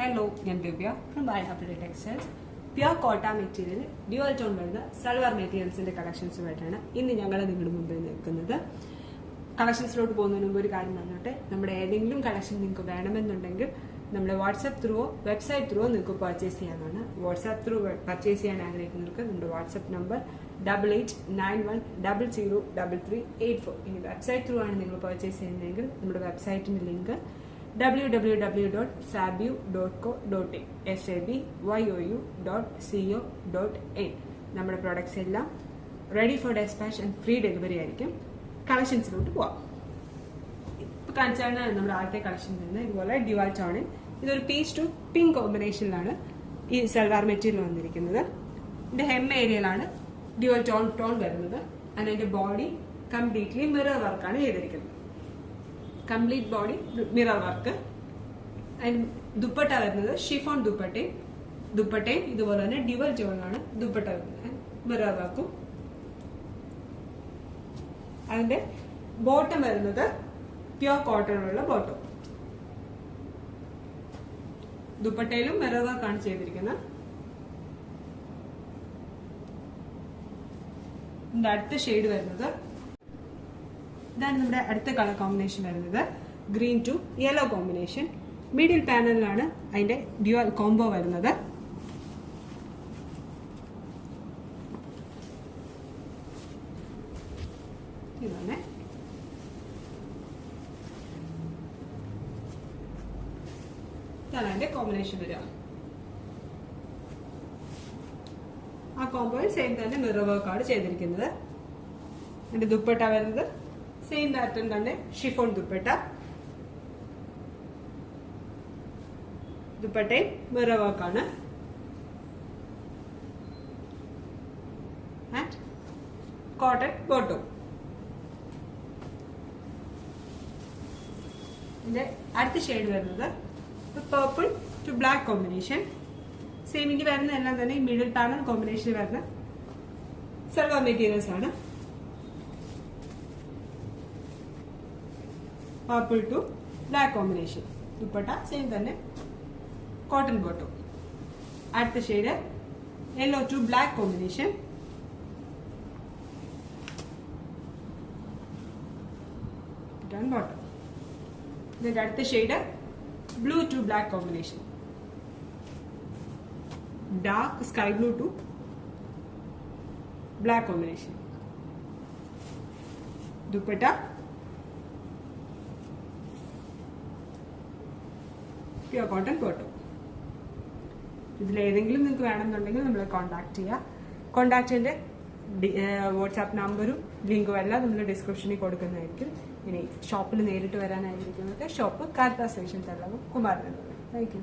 Hello, I am Divya from Biohappy Textiles. Pure cotton material, dual tone വരുന്ന സൽവാർ മെറ്റീരിയൽസിന്റെ കളക്ഷൻസുമായിട്ടാണ് ഇന്ന് ഞങ്ങൾ നിങ്ങളുടെ മുമ്പിൽ നിൽക്കുന്നത്. കളക്ഷൻസിലോട്ട് പോകുന്നതിന് മുമ്പ് ഒരു കാര്യം പറഞ്ഞോട്ടെ, നമ്മുടെ ഏതെങ്കിലും കളക്ഷൻ നിങ്ങൾക്ക് വേണമെന്നുണ്ടെങ്കിൽ നമ്മുടെ വാട്സ്ആപ്പ് ത്രൂവോ വെബ്സൈറ്റ് ത്രൂവോ നിങ്ങൾക്ക് പർച്ചേസ് ചെയ്യാനാണ്. വാട്സ്ആപ്പ് ത്രൂ പർച്ചേസ് ചെയ്യാൻ ആഗ്രഹിക്കുന്നവർക്ക് നമ്മുടെ വാട്സ്ആപ്പ് നമ്പർ 8891003384. ഇനി വെബ്സൈറ്റ് ത്രൂ ആണ് നിങ്ങൾ പർച്ചേസ് ചെയ്യുന്നതെങ്കിൽ നമ്മുടെ വെബ്സൈറ്റിന്റെ ലിങ്ക് www.sabu.co.in sabyou.co.in. നമ്മുടെ പ്രോഡക്ട്സ് എല്ലാം ready for despatch and free delivery ആയിരിക്കും. കളക്ഷൻസിലോട്ട് പോവാം. ഇപ്പൊ കാണിച്ചാണ് നമ്മുടെ ആദ്യത്തെ കളക്ഷൻ വരുന്നത്. ഇതുപോലെ ഡ്യുവൽ ടോണിൽ ഇതൊരു പീച്ച് ടു പിങ്ക് കോമ്പിനേഷനിലാണ് ഈ സൽവാർ മെറ്റീരിയൽ വന്നിരിക്കുന്നത്. ഇതിന്റെ ഹെം ഏരിയയിലാണ് ഡ്യുവൽ ടോൺ വരുന്നത്. അതിന്റെ ബോഡി കംപ്ലീറ്റ്ലി മിറർ വർക്കാണ് ചെയ്തിരിക്കുന്നത്. Complete body mirror work. അതിന് ദുപ്പട്ട വരുന്നത് ഷിഫോൺ ദുപ്പട്ടയും ഇതുപോലെ തന്നെ ഡ്യുവൽ ടോണിലാണ് ദുപ്പട്ട വരുന്നത്. മിറർ വർക്കും. അതിന്റെ ബോട്ടം വരുന്നത് പ്യോർ കോട്ടണിലുള്ള ബോട്ടം. ദുപ്പട്ടയിലും മിറർ വർക്കാണ് ചെയ്തിരിക്കുന്നത്. ഇതിന്റെ അടുത്ത ഷെയ്ഡ് വരുന്നത് ഇതാണ്. നമ്മുടെ അടുത്ത കളർ കോമ്പിനേഷൻ വരുന്നത് green to yellow combination. Middle പാനലിലാണ് അതിന്റെ ഡ്യുവൽ കോംബോ വരുന്നത്. ഇതാണ് അതിന്റെ കോമ്പിനേഷൻ വരിക. ആ കോംബോയിൽ സെയിം തന്നെ മിറർ വർക്കാണ് ചെയ്തിരിക്കുന്നത്. അതിന്റെ ദുപ്പട്ട വരുന്നത് സെയിം പാറ്റേൺ തന്നെ ഷിഫോൺ ദുപ്പട്ടയും മിറർ വർക്കാണ്. And cotton bottom. ഇതിന്റെ അടുത്ത ഷെയ്ഡ് വരുന്നത് purple to black combination. Same ഇനി വരുന്ന എല്ലാം തന്നെ ഈ മിഡിൽ പാനൽ കോമ്പിനേഷനിൽ വരുന്ന സൽവാർ മെറ്റീരിയൽസ് ആണ്. Purple to black combination. Dupatta same തന്നെ കോട്ടൺ ബോട്ടം. അടുത്ത shade yellow to black combination. Bottom. ഇതിന്റെ അടുത്ത shade blue to black combination. Dark sky blue to black combination. Dupatta pure cotton bottom. ഇതിലേതെങ്കിലും നിങ്ങൾക്ക് വേണമെന്നുണ്ടെങ്കിൽ നമ്മളെ കോൺടാക്ട് ചെയ്യുക. കോൺടാക്റ്റിന്റെ വാട്സാപ്പ് നമ്പറും ലിങ്കും എല്ലാം നമ്മൾ ഡിസ്ക്രിപ്ഷനിൽ കൊടുക്കുന്നതായിരിക്കും. ഇനി ഷോപ്പിൽ നേരിട്ട് വരാനായിരിക്കുന്നതൊക്കെ ഷോപ്പ് കാർത്ത സ്റ്റേഷൻ തള്ളവും കുമാരനല്ലൂർ. Thank U.